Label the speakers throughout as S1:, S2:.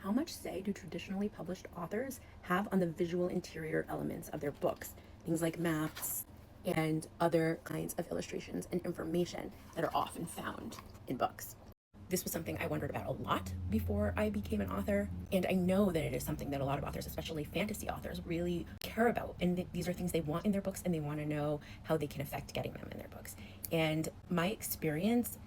S1: How much say do traditionally published authors have on the visual interior elements of their books? Things like maps and other kinds of illustrations and information that are often found in books. This was something I wondered about a lot before I became an author, and I know that it is something that a lot of authors, especially fantasy authors, really care about. And these are things they want in their books, and they want to know how they can affect getting them in their books. And my experience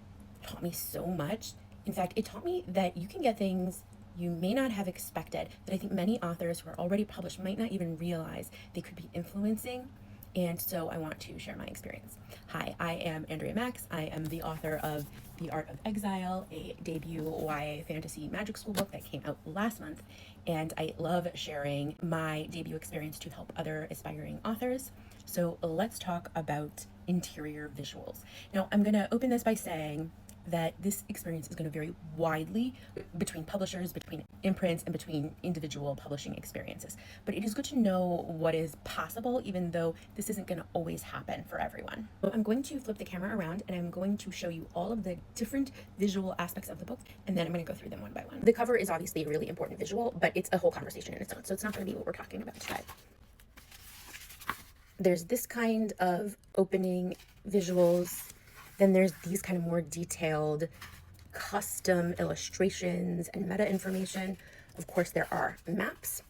S1: taught me so much. In fact, it taught me that you can get things you may not have expected, that I think many authors who are already published might not even realize they could be influencing. And so I want to share my experience. Hi, I am Andrea Max. I am the author of The Art of Exile, a debut YA fantasy magic school book that came out last month. And I love sharing my debut experience to help other aspiring authors. So let's talk about interior visuals. Now, I'm going to open this by saying that this experience is going to vary widely between publishers, between imprints, and between individual publishing experiences. But it is good to know what is possible, even though this isn't going to always happen for everyone. So I'm going to flip the camera around and I'm going to show you all of the different visual aspects of the book, and then I'm going to go through them one by one. The cover is obviously a really important visual, but it's a whole conversation in its own, so it's not going to be what we're talking about today. There's this kind of opening visuals. Then there's these kind of more detailed custom illustrations and meta information. Of course, there are maps,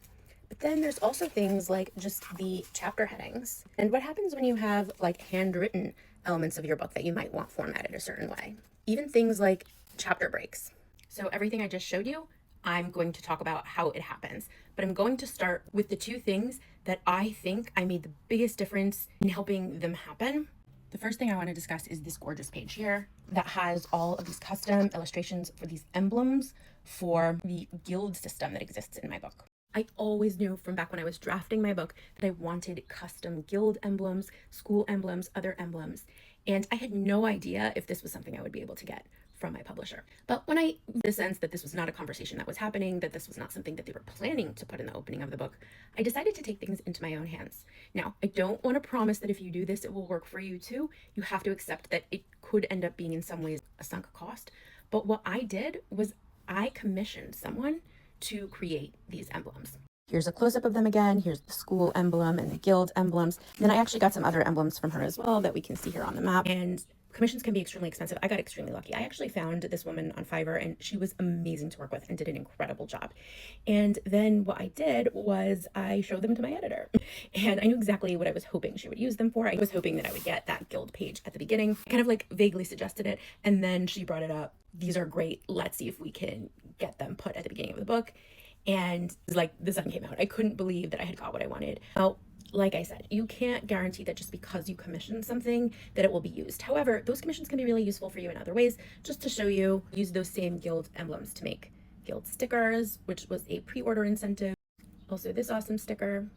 S1: but then there's also things like just the chapter headings. And what happens when you have like handwritten elements of your book that you might want formatted a certain way? Even things like chapter breaks. So everything I just showed you, I'm going to talk about how it happens, but I'm going to start with the two things that I think I made the biggest difference in helping them happen. The first thing I want to discuss is this gorgeous page here that has all of these custom illustrations for these emblems for the guild system that exists in my book. I always knew from back when I was drafting my book that I wanted custom guild emblems, school emblems, other emblems, and I had no idea if this was something I would be able to get from my publisher. But when I the sense that this was not a conversation that was happening, that this was not something that they were planning to put in the opening of the book, I decided to take things into my own hands. Now, I don't want to promise that if you do this, it will work for you too. You have to accept that it could end up being in some ways a sunk cost. But what I did was I commissioned someone to create these emblems. Here's a close-up of them again. Here's the school emblem and the guild emblems. Then I actually got some other emblems from her as well that we can see here on the map. And commissions can be extremely expensive. I got extremely lucky. I actually found this woman on Fiverr and she was amazing to work with and did an incredible job. And then what I did was I showed them to my editor and I knew exactly what I was hoping she would use them for. I was hoping that I would get that guild page at the beginning, kind of like vaguely suggested it. And then she brought it up. These are great. Let's see if we can get them put at the beginning of the book. And like the sun came out. I couldn't believe that I had got what I wanted. Now, like I said, you can't guarantee that just because you commission something that it will be used. However, those commissions can be really useful for you in other ways. Just to show you, use those same guild emblems to make guild stickers, which was a pre-order incentive. Also this awesome sticker.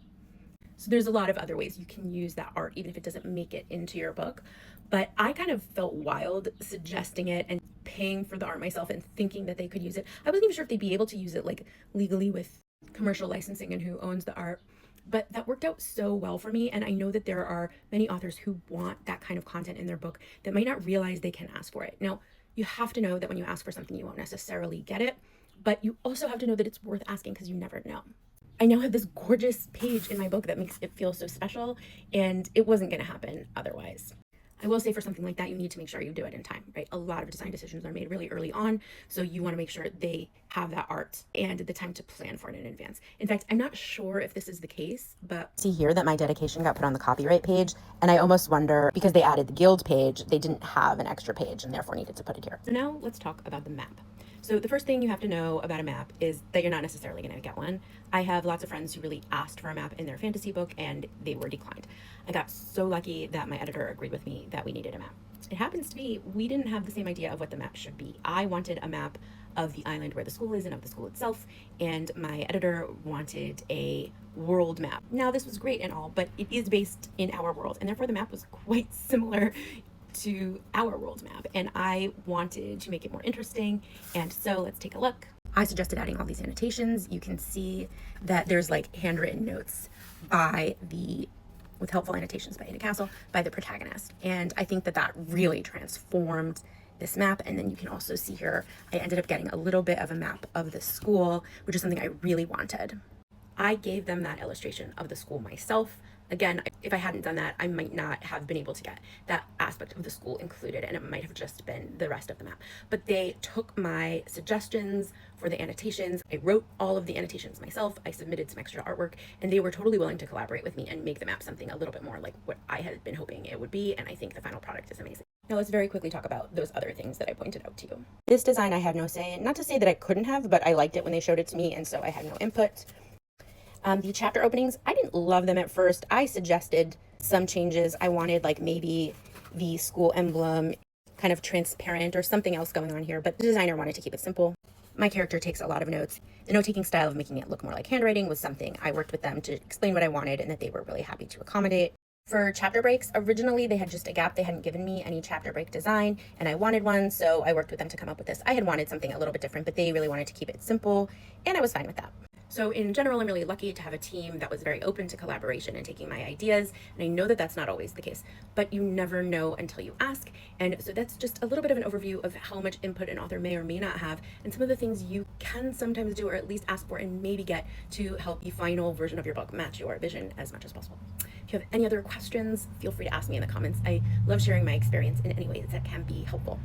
S1: So there's a lot of other ways you can use that art, even if it doesn't make it into your book. But I kind of felt wild suggesting it and paying for the art myself and thinking that they could use it. I wasn't even sure if they'd be able to use it like legally with commercial licensing and who owns the art. But that worked out so well for me. And I know that there are many authors who want that kind of content in their book that might not realize they can ask for it. Now, you have to know that when you ask for something, you won't necessarily get it. But you also have to know that it's worth asking because you never know. I now have this gorgeous page in my book that makes it feel so special, and it wasn't going to happen otherwise. I will say for something like that, you need to make sure you do it in time, right? A lot of design decisions are made really early on, so you want to make sure they have that art and the time to plan for it in advance. In fact, I'm not sure if this is the case, but see here that my dedication got put on the copyright page, and I almost wonder, because they added the guild page, they didn't have an extra page and therefore needed to put it here. So now let's talk about the map. So the first thing you have to know about a map is that you're not necessarily going to get one. I have lots of friends who really asked for a map in their fantasy book and they were declined. I got so lucky that my editor agreed with me that we needed a map. It happens to be we didn't have the same idea of what the map should be. I wanted a map of the island where the school is and of the school itself, and my editor wanted a world map. Now this was great and all, but it is based in our world, and therefore the map was quite similar to our world map, and I wanted to make it more interesting, and so let's take a look. I suggested adding all these annotations. You can see that there's like handwritten notes with helpful annotations by Ada Castle, by the protagonist, and I think that that really transformed this map. And then you can also see here, I ended up getting a little bit of a map of the school, which is something I really wanted. I gave them that illustration of the school myself. Again, if I hadn't done that, I might not have been able to get that aspect of the school included, and it might have just been the rest of the map. But they took my suggestions for the annotations. I wrote all of the annotations myself. I submitted some extra artwork, and they were totally willing to collaborate with me and make the map something a little bit more like what I had been hoping it would be, and I think the final product is amazing. Now let's very quickly talk about those other things that I pointed out to you. This design I had no say in. Not to say that I couldn't have, but I liked it when they showed it to me, and so I had no input. The chapter openings, I didn't love them at first. I suggested some changes. I wanted like maybe the school emblem kind of transparent or something else going on here, but the designer wanted to keep it simple. My character takes a lot of notes. The note-taking style of making it look more like handwriting was something I worked with them to explain what I wanted and that they were really happy to accommodate. For chapter breaks, originally they had just a gap. They hadn't given me any chapter break design, and I wanted one, so I worked with them to come up with this. I had wanted something a little bit different, but they really wanted to keep it simple, and I was fine with that. So in general, I'm really lucky to have a team that was very open to collaboration and taking my ideas. And I know that that's not always the case, but you never know until you ask. And so that's just a little bit of an overview of how much input an author may or may not have, and some of the things you can sometimes do, or at least ask for and maybe get, to help the final version of your book match your vision as much as possible. If you have any other questions, feel free to ask me in the comments. I love sharing my experience in any ways that can be helpful.